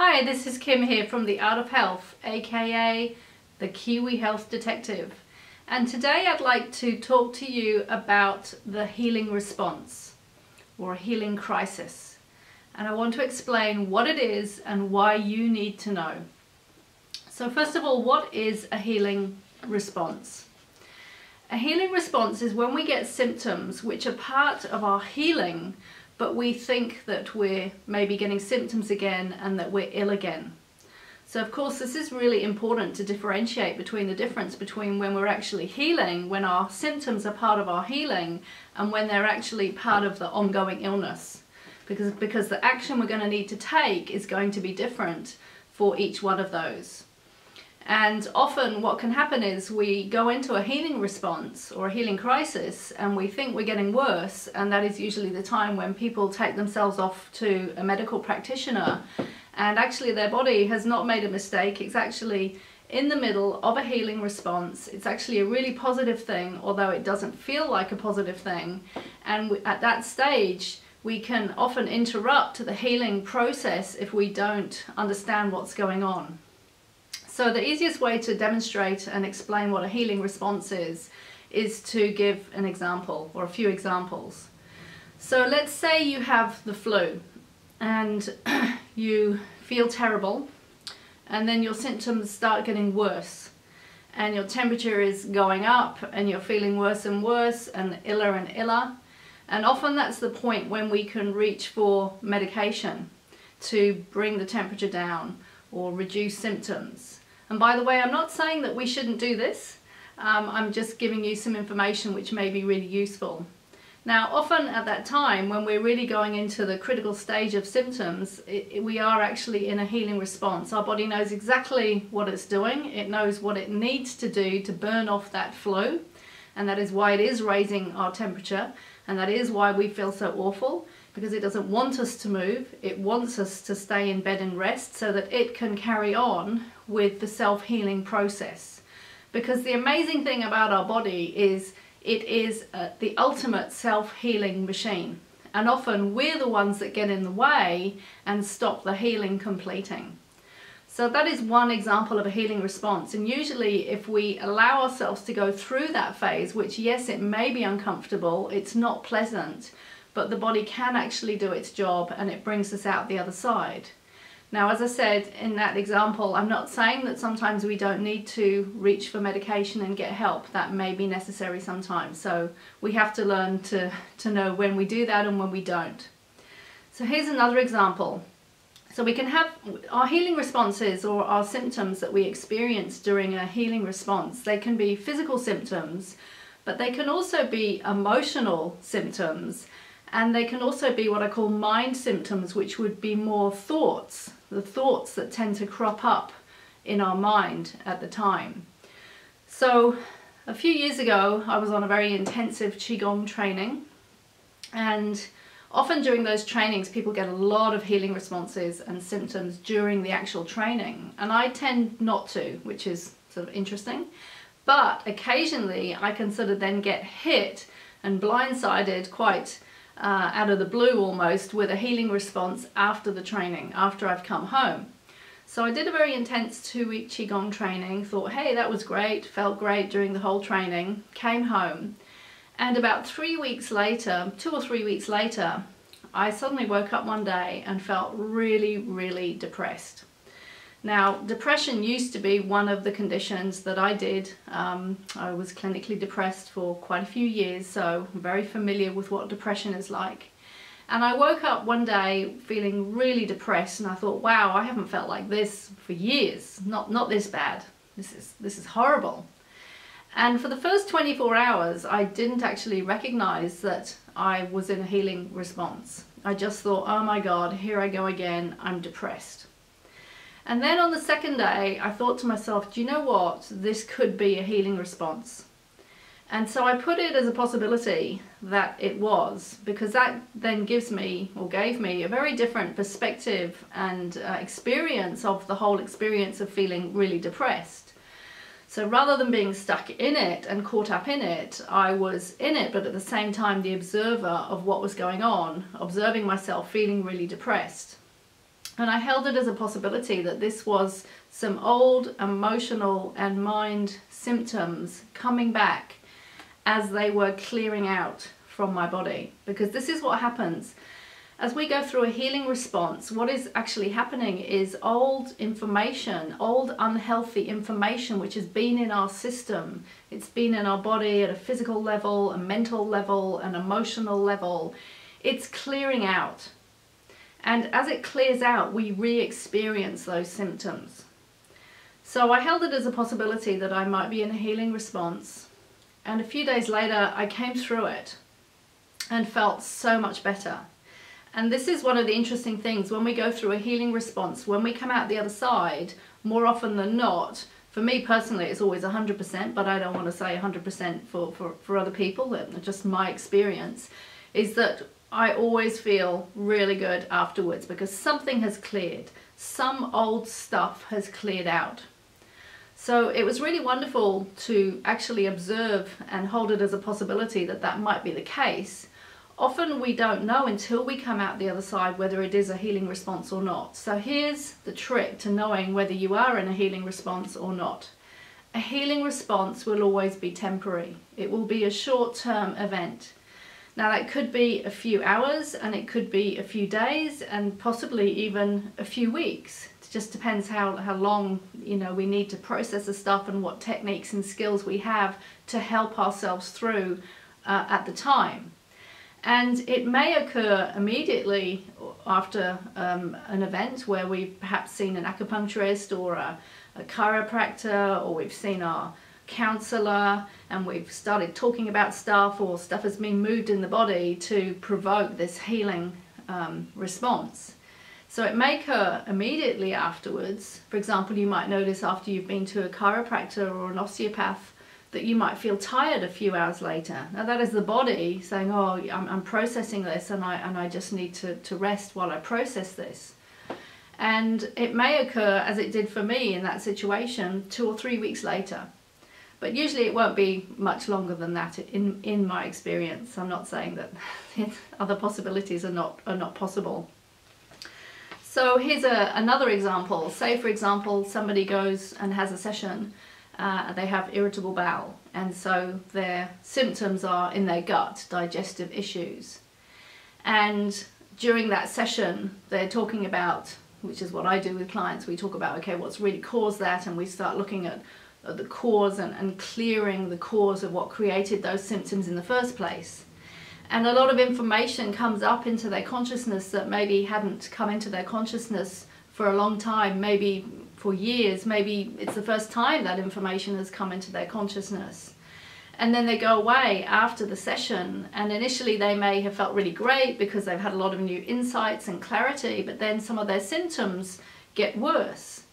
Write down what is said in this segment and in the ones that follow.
Hi, this is Kim here from The Art of Health, aka the Kiwi Health Detective. And today I'd like to talk to you about the healing response or a healing crisis. And I want to explain what it is and why you need to know. So first of all, what is a healing response? A healing response is when we get symptoms which are part of our healing, but we think that we're maybe getting symptoms again and that we're ill again. So of course this is really important to differentiate between the difference between when we're actually healing, when our symptoms are part of our healing, and when they're actually part of the ongoing illness. Because the action we're going to need to take is going to be different for each one of those. And often what can happen is we go into a healing response or a healing crisis and we think we're getting worse, and that is usually the time when people take themselves off to a medical practitioner and actually their body has not made a mistake. It's actually in the middle of a healing response. It's actually a really positive thing, although it doesn't feel like a positive thing. And at that stage we can often interrupt the healing process if we don't understand what's going on. So the easiest way to demonstrate and explain what a healing response is to give an example or a few examples. So let's say you have the flu and you feel terrible, and then your symptoms start getting worse and your temperature is going up and you're feeling worse and worse and iller and iller. And often that's the point when we can reach for medication to bring the temperature down or reduce symptoms. And by the way, I'm not saying that we shouldn't do this. I'm just giving you some information which may be really useful. Now, often at that time, when we're really going into the critical stage of symptoms, we are actually in a healing response. Our body knows exactly what it's doing. It knows what it needs to do to burn off that flu. And that is why it is raising our temperature. And that is why we feel so awful, because it doesn't want us to move. It wants us to stay in bed and rest so that it can carry on with the self-healing process. Because the amazing thing about our body is it is the ultimate self-healing machine. And often we're the ones that get in the way and stop the healing completing. So that is one example of a healing response. And usually if we allow ourselves to go through that phase, which yes, it may be uncomfortable, it's not pleasant, but the body can actually do its job and it brings us out the other side. Now, as I said in that example, I'm not saying that sometimes we don't need to reach for medication and get help. That may be necessary sometimes. So we have to learn to know when we do that and when we don't. So here's another example. So we can have our healing responses or our symptoms that we experience during a healing response. They can be physical symptoms, but they can also be emotional symptoms. And they can also be what I call mind symptoms, which would be more thoughts, the thoughts that tend to crop up in our mind at the time. So a few years ago, I was on a very intensive Qigong training, and often during those trainings, people get a lot of healing responses and symptoms during the actual training. And I tend not to, which is sort of interesting. But occasionally I can sort of then get hit and blindsided quite out of the blue almost with a healing response after the training, after I've come home. So I did a very intense 2-week Qigong training, thought, hey, that was great, felt great during the whole training, came home. And about 3 weeks later, 2 or 3 weeks later, I suddenly woke up one day and felt really, really depressed. Now, depression used to be one of the conditions that I did. I was clinically depressed for quite a few years, so I'm very familiar with what depression is like. And I woke up one day feeling really depressed, and I thought, wow, I haven't felt like this for years. Not this bad. This is horrible. And for the first 24 hours, I didn't actually recognize that I was in a healing response. I just thought, oh my God, here I go again, I'm depressed. And then on the second day, I thought to myself, do you know what? This could be a healing response. And so I put it as a possibility that it was, because that then gives me, or gave me, a very different perspective and experience of the whole experience of feeling really depressed. So rather than being stuck in it and caught up in it, I was in it, but at the same time the observer of what was going on, observing myself feeling really depressed. And I held it as a possibility that this was some old emotional and mind symptoms coming back as they were clearing out from my body. Because this is what happens. As we go through a healing response, what is actually happening is old information, old unhealthy information which has been in our system. It's been in our body at a physical level, a mental level, an emotional level. It's clearing out. And as it clears out, we re-experience those symptoms. So I held it as a possibility that I might be in a healing response. And a few days later, I came through it and felt so much better. And this is one of the interesting things when we go through a healing response. When we come out the other side, more often than not, for me personally, it's always 100%, but I don't want to say 100% for other people, just my experience, is that I always feel really good afterwards because something has cleared. Some old stuff has cleared out. So it was really wonderful to actually observe and hold it as a possibility that that might be the case. Often we don't know until we come out the other side whether it is a healing response or not. So here's the trick to knowing whether you are in a healing response or not. A healing response will always be temporary. It will be a short-term event. Now that could be a few hours and it could be a few days and possibly even a few weeks. It just depends how long we need to process the stuff and what techniques and skills we have to help ourselves through at the time. And it may occur immediately after an event where we've perhaps seen an acupuncturist or a chiropractor, or we've seen our counselor and we've started talking about stuff, or stuff has been moved in the body to provoke this healing response. So it may occur immediately afterwards. For example, you might notice after you've been to a chiropractor or an osteopath that you might feel tired a few hours later. Now that is the body saying, oh, I'm processing this and I just need to rest while I process this. And it may occur, as it did for me in that situation, 2 or 3 weeks later. But usually it won't be much longer than that in my experience. I'm not saying that other possibilities are not possible. So here's another example. Say for example somebody goes and has a session. They have irritable bowel, and so their symptoms are in their gut, digestive issues. And during that session they're talking about, which is what I do with clients, we talk about, okay, what's really caused that, and we start looking at the cause and clearing the cause of what created those symptoms in the first place. And a lot of information comes up into their consciousness that maybe hadn't come into their consciousness for a long time, maybe for years. Maybe it's the first time that information has come into their consciousness. And then they go away after the session, and initially they may have felt really great because they've had a lot of new insights and clarity, but then some of their symptoms get worse.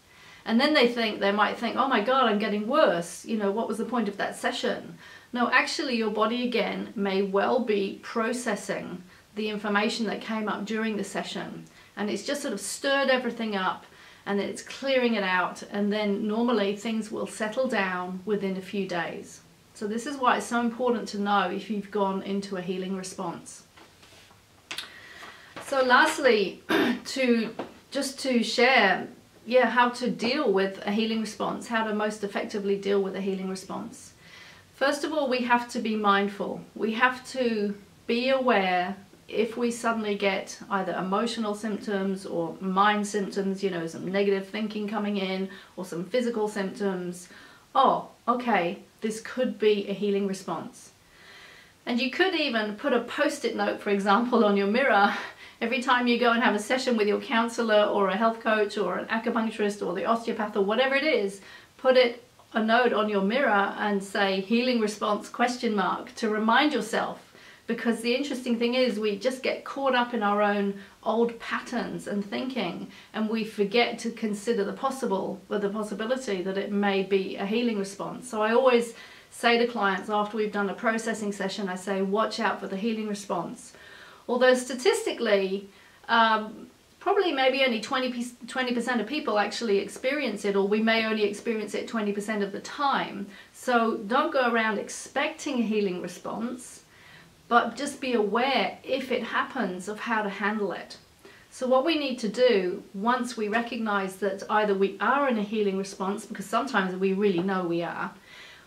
And then they might think, oh my God, I'm getting worse. What was the point of that session? No, actually your body again may well be processing the information that came up during the session. And it's just sort of stirred everything up and it's clearing it out. And then normally things will settle down within a few days. So this is why it's so important to know if you've gone into a healing response. So lastly, to share how to deal with a healing response, how to most effectively deal with a healing response. First of all, we have to be mindful. We have to be aware if we suddenly get either emotional symptoms or mind symptoms, some negative thinking coming in, or some physical symptoms. Oh, okay, this could be a healing response. And you could even put a post-it note, for example, on your mirror. Every time you go and have a session with your counselor or a health coach or an acupuncturist or the osteopath or whatever it is, put a note on your mirror and say healing response ? To remind yourself. Because the interesting thing is we just get caught up in our own old patterns and thinking, and we forget to consider the possibility that it may be a healing response. So I always say to clients after we've done a processing session, I say watch out for the healing response. Although statistically, probably maybe only 20% of people actually experience it, or we may only experience it 20% of the time. So don't go around expecting a healing response, but just be aware if it happens of how to handle it. So what we need to do once we recognize that either we are in a healing response, because sometimes we really know we are,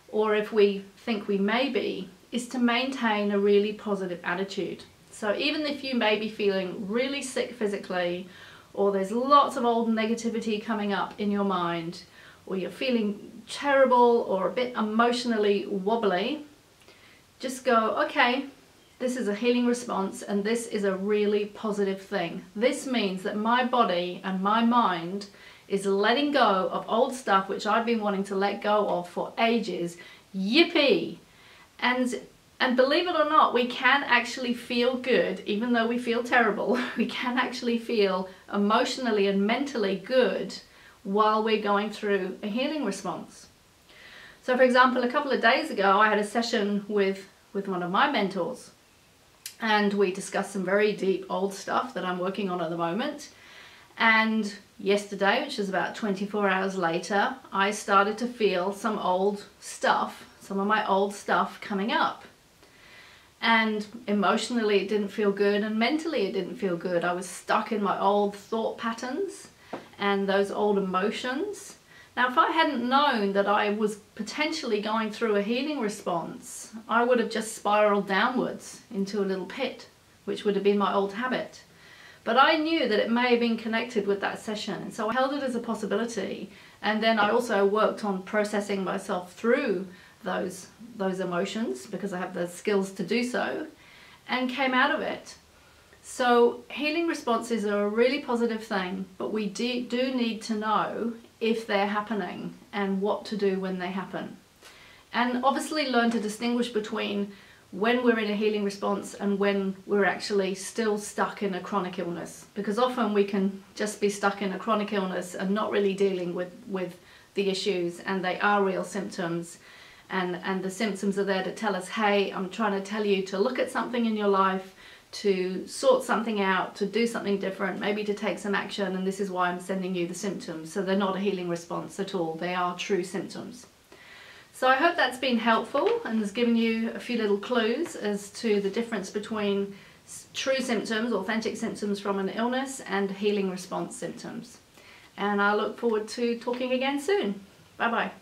or if we think we may be, is to maintain a really positive attitude. So even if you may be feeling really sick physically, or there's lots of old negativity coming up in your mind, or you're feeling terrible or a bit emotionally wobbly, just go, okay, this is a healing response and this is a really positive thing. This means that my body and my mind is letting go of old stuff which I've been wanting to let go of for ages. Yippee! And believe it or not, we can actually feel good, even though we feel terrible. We can actually feel emotionally and mentally good while we're going through a healing response. So for example, a couple of days ago, I had a session with one of my mentors, and we discussed some very deep old stuff that I'm working on at the moment. And yesterday, which is about 24 hours later, I started to feel some old stuff, some of my old stuff coming up. And emotionally it didn't feel good, and mentally it didn't feel good. I was stuck in my old thought patterns and those old emotions. Now, if I hadn't known that I was potentially going through a healing response, I would have just spiraled downwards into a little pit, which would have been my old habit. But I knew that it may have been connected with that session, and so I held it as a possibility. And then I also worked on processing myself through those emotions, because I have the skills to do so, and came out of it. So healing responses are a really positive thing, but we do need to know if they're happening and what to do when they happen. And obviously learn to distinguish between when we're in a healing response and when we're actually still stuck in a chronic illness, because often we can just be stuck in a chronic illness and not really dealing with the issues, and they are real symptoms. And the symptoms are there to tell us, hey, I'm trying to tell you to look at something in your life, to sort something out, to do something different, maybe to take some action, and this is why I'm sending you the symptoms. So they're not a healing response at all. They are true symptoms. So I hope that's been helpful and has given you a few little clues as to the difference between true symptoms, authentic symptoms from an illness, and healing response symptoms. And I look forward to talking again soon. Bye-bye.